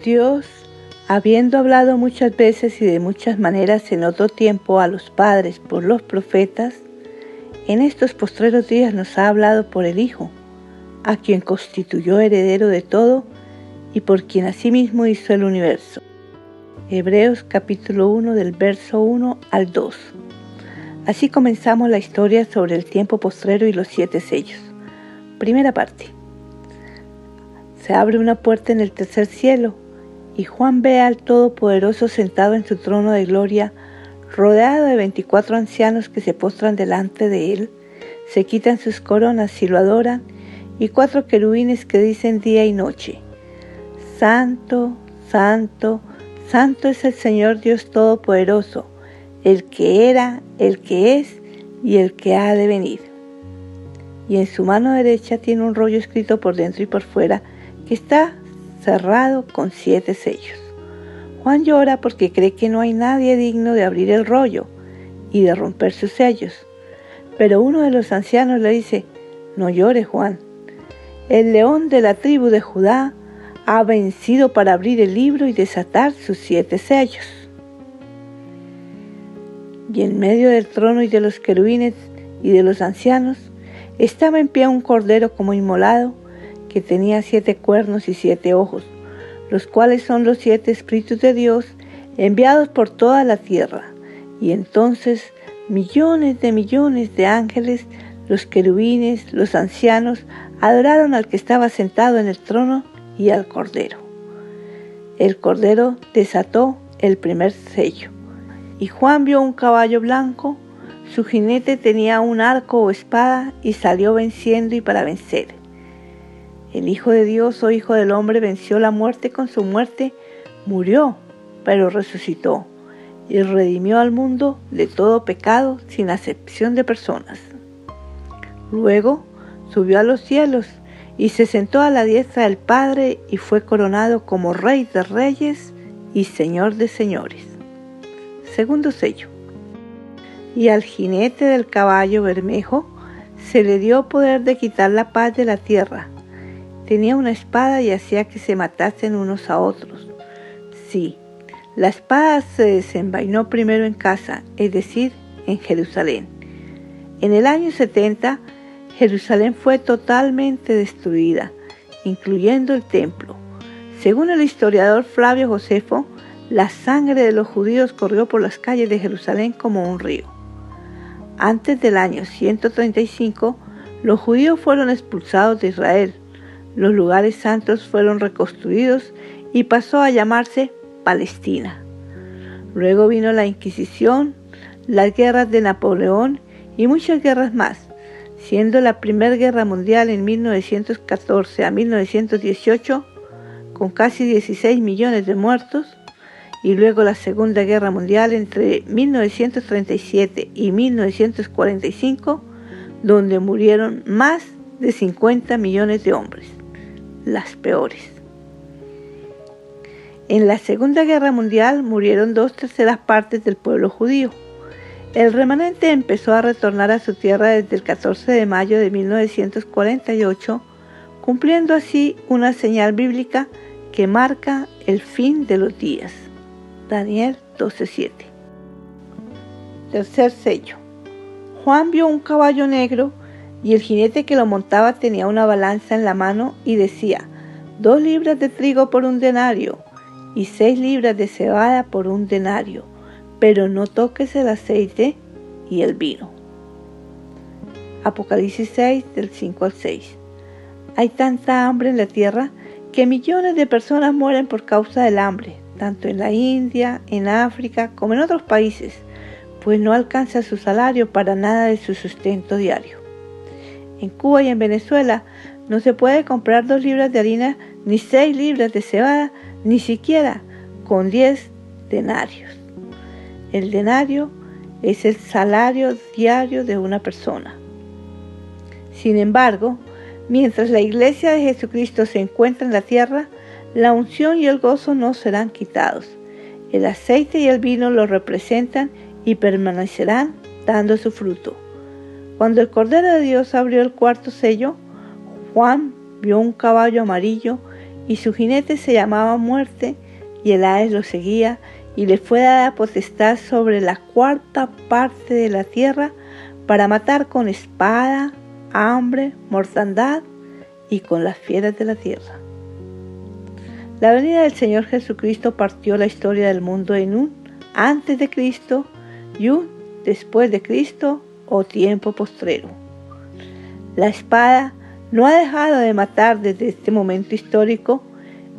Dios, habiendo hablado muchas veces y de muchas maneras en otro tiempo a los padres por los profetas, en estos postreros días nos ha hablado por el Hijo, a quien constituyó heredero de todo y por quien asimismo hizo el universo. Hebreos capítulo 1 del verso 1 al 2. Así comenzamos la historia sobre el tiempo postrero y los 7 sellos. Primera parte. Se abre una puerta en el tercer cielo y Juan ve al Todopoderoso sentado en su trono de gloria, rodeado de 24 ancianos que se postran delante de él, se quitan sus coronas y lo adoran, y 4 querubines que dicen día y noche: Santo, Santo, Santo es el Señor Dios Todopoderoso, el que era, el que es y el que ha de venir. Y en su mano derecha tiene un rollo escrito por dentro y por fuera, que está cerrado con 7 sellos. Juan llora porque cree que no hay nadie digno de abrir el rollo y de romper sus sellos. Pero uno de los ancianos le dice: no llores, Juan. El león de la tribu de Judá ha vencido para abrir el libro y desatar sus 7 sellos. Y en medio del trono y de los querubines y de los ancianos estaba en pie un cordero como inmolado, que tenía 7 cuernos y 7 ojos, los cuales son los 7 Espíritus de Dios enviados por toda la tierra. Y entonces millones de ángeles, los querubines, los ancianos, adoraron al que estaba sentado en el trono y al Cordero. El Cordero desató el primer sello, y Juan vio un caballo blanco, su jinete tenía un arco o espada, y salió venciendo y para vencer. El Hijo de Dios o Hijo del Hombre venció la muerte con su muerte, murió, pero resucitó, y redimió al mundo de todo pecado sin acepción de personas. Luego subió a los cielos y se sentó a la diestra del Padre y fue coronado como Rey de Reyes y Señor de Señores. Segundo sello. Y al jinete del caballo bermejo se le dio poder de quitar la paz de la tierra. Tenía una espada y hacía que se matasen unos a otros. Sí, la espada se desenvainó primero en casa, es decir, en Jerusalén. En el año 70, Jerusalén fue totalmente destruida, incluyendo el templo. Según el historiador Flavio Josefo, la sangre de los judíos corrió por las calles de Jerusalén como un río. Antes del año 135, los judíos fueron expulsados de Israel. Los lugares santos fueron reconstruidos y pasó a llamarse Palestina. Luego vino la Inquisición, las guerras de Napoleón y muchas guerras más, siendo la Primera Guerra Mundial en 1914 a 1918 con casi 16 millones de muertos, y luego la Segunda Guerra Mundial entre 1937 y 1945, donde murieron más de 50 millones de hombres, las peores. En la Segunda Guerra Mundial murieron 2/3 partes del pueblo judío. El remanente empezó a retornar a su tierra desde el 14 de mayo de 1948, cumpliendo así una señal bíblica que marca el fin de los días. Daniel 12:7. Tercer sello. Juan vio un caballo negro y el jinete que lo montaba tenía una balanza en la mano y decía: 2 libras de trigo por un denario y 6 libras de cebada por un denario, pero no toques el aceite y el vino. Apocalipsis 6 del 5 al 6. Hay tanta hambre en la tierra que millones de personas mueren por causa del hambre, tanto en la India, en África, como en otros países, pues no alcanza su salario para nada de su sustento diario. En Cuba y en Venezuela no se puede comprar 2 libras de harina ni 6 libras de cebada, ni siquiera con 10 denarios. El denario es el salario diario de una persona. Sin embargo, mientras la Iglesia de Jesucristo se encuentra en la tierra, la unción y el gozo no serán quitados. El aceite y el vino lo representan y permanecerán dando su fruto. Cuando el Cordero de Dios abrió el 4º sello, Juan vio un caballo amarillo y su jinete se llamaba Muerte, y el Hades lo seguía, y le fue dada potestad sobre la cuarta parte de la tierra para matar con espada, hambre, mortandad y con las fieras de la tierra. La venida del Señor Jesucristo partió la historia del mundo en un antes de Cristo y un después de Cristo o tiempo postrero. La espada no ha dejado de matar desde este momento histórico,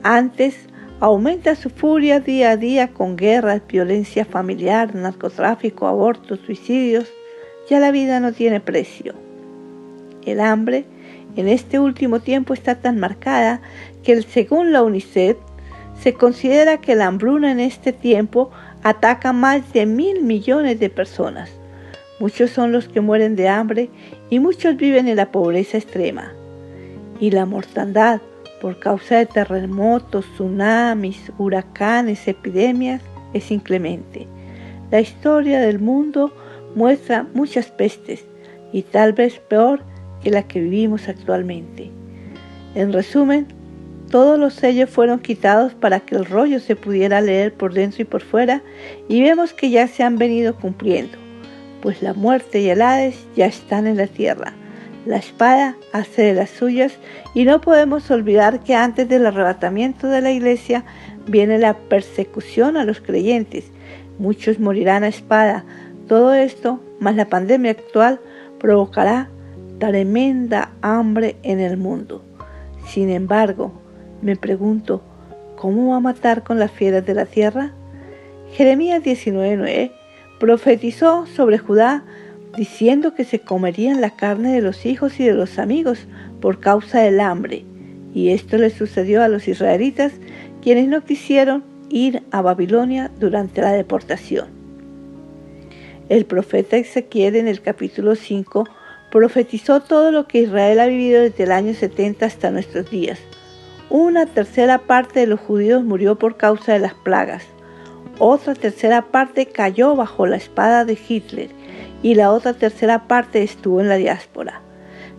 antes aumenta su furia día a día con guerras, violencia familiar, narcotráfico, abortos, suicidios. Ya la vida no tiene precio. El hambre en este último tiempo está tan marcada que según la UNICEF se considera que la hambruna en este tiempo ataca a más de 1.000 millones de personas. Muchos son los que mueren de hambre y muchos viven en la pobreza extrema. Y la mortandad por causa de terremotos, tsunamis, huracanes, epidemias es inclemente. La historia del mundo muestra muchas pestes y tal vez peor que la que vivimos actualmente. En resumen, todos los sellos fueron quitados para que el rollo se pudiera leer por dentro y por fuera, y vemos que ya se han venido cumpliendo, pues la muerte y el Hades ya están en la tierra. La espada hace de las suyas, y no podemos olvidar que antes del arrebatamiento de la iglesia viene la persecución a los creyentes. Muchos morirán a espada. Todo esto, más la pandemia actual, provocará tremenda hambre en el mundo. Sin embargo, me pregunto, ¿cómo va a matar con las fieras de la tierra? Jeremías 19:9 profetizó sobre Judá diciendo que se comerían la carne de los hijos y de los amigos por causa del hambre. Y esto le sucedió a los israelitas, quienes no quisieron ir a Babilonia durante la deportación. El profeta Ezequiel en el capítulo 5 profetizó todo lo que Israel ha vivido desde el año 70 hasta nuestros días. Una tercera parte de los judíos murió por causa de las plagas. Otra tercera parte cayó bajo la espada de Hitler y la otra tercera parte estuvo en la diáspora.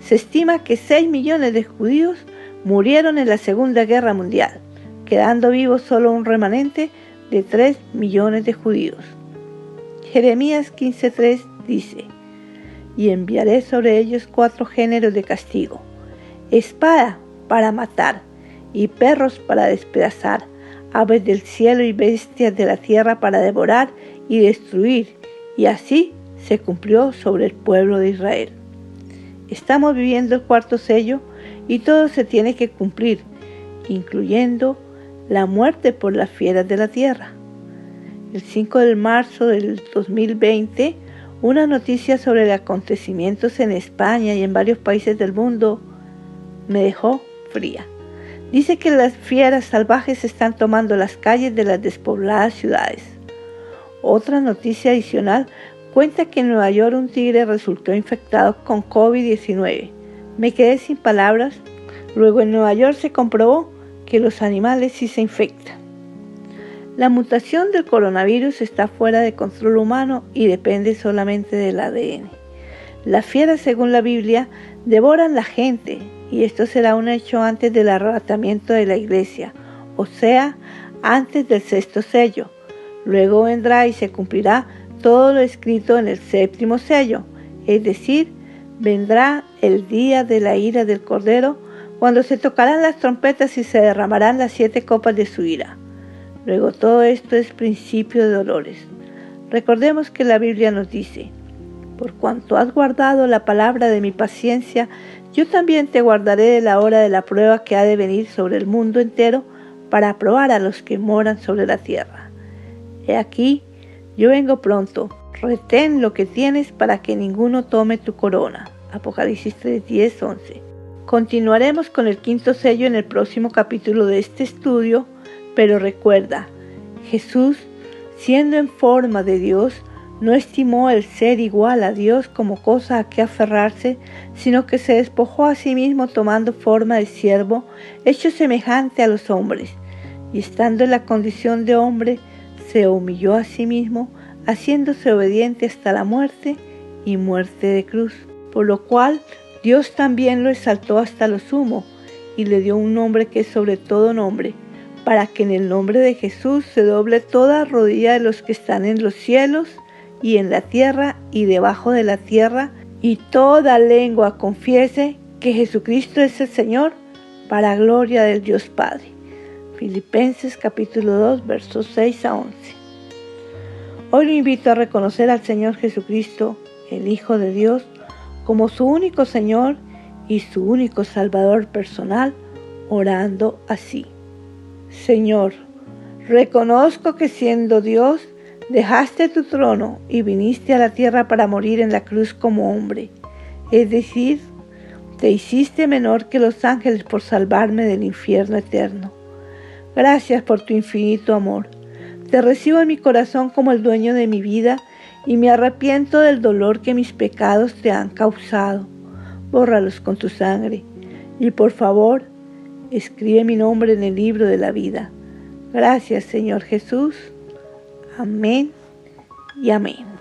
Se estima que 6 millones de judíos murieron en la Segunda Guerra Mundial, quedando vivo solo un remanente de 3 millones de judíos. Jeremías 15:3 dice: y enviaré sobre ellos 4 géneros de castigo, espada para matar, y perros para despedazar, aves del cielo y bestias de la tierra para devorar y destruir. Y así se cumplió sobre el pueblo de Israel. Estamos viviendo el cuarto sello y todo se tiene que cumplir, incluyendo la muerte por las fieras de la tierra. El 5 de marzo del 2020, una noticia sobre los acontecimientos en España y en varios países del mundo me dejó fría. Dice que las fieras salvajes están tomando las calles de las despobladas ciudades. Otra noticia adicional cuenta que en Nueva York un tigre resultó infectado con COVID-19. Me quedé sin palabras. Luego en Nueva York se comprobó que los animales sí se infectan. La mutación del coronavirus está fuera de control humano y depende solamente del ADN. Las fieras, según la Biblia, devoran la gente, y esto será un hecho antes del arrebatamiento de la iglesia, o sea, antes del 6º sello. Luego vendrá y se cumplirá todo lo escrito en el 7º sello, es decir, vendrá el día de la ira del Cordero, cuando se tocarán las trompetas y se derramarán las 7 copas de su ira. Luego todo esto es principio de dolores. Recordemos que la Biblia nos dice: por cuanto has guardado la palabra de mi paciencia, yo también te guardaré de la hora de la prueba que ha de venir sobre el mundo entero para probar a los que moran sobre la tierra. He aquí, yo vengo pronto, retén lo que tienes para que ninguno tome tu corona. Apocalipsis 3:10-11. Continuaremos con el 5º sello en el próximo capítulo de este estudio, pero recuerda, Jesús, siendo en forma de Dios, no estimó el ser igual a Dios como cosa a que aferrarse, sino que se despojó a sí mismo tomando forma de siervo, hecho semejante a los hombres, y estando en la condición de hombre, se humilló a sí mismo, haciéndose obediente hasta la muerte y muerte de cruz, por lo cual Dios también lo exaltó hasta lo sumo, y le dio un nombre que es sobre todo nombre, para que en el nombre de Jesús se doble toda rodilla de los que están en los cielos y en la tierra y debajo de la tierra, y toda lengua confiese que Jesucristo es el Señor, para gloria del Dios Padre. Filipenses capítulo 2, versos 6 a 11. Hoy lo invito a reconocer al Señor Jesucristo, el Hijo de Dios, como su único Señor y su único Salvador personal, orando así. Señor, reconozco que siendo Dios, dejaste tu trono y viniste a la tierra para morir en la cruz como hombre, es decir, te hiciste menor que los ángeles por salvarme del infierno eterno. Gracias por tu infinito amor. Te recibo en mi corazón como el dueño de mi vida y me arrepiento del dolor que mis pecados te han causado. Bórralos con tu sangre y por favor, escribe mi nombre en el libro de la vida. Gracias, Señor Jesús. Amén y amén.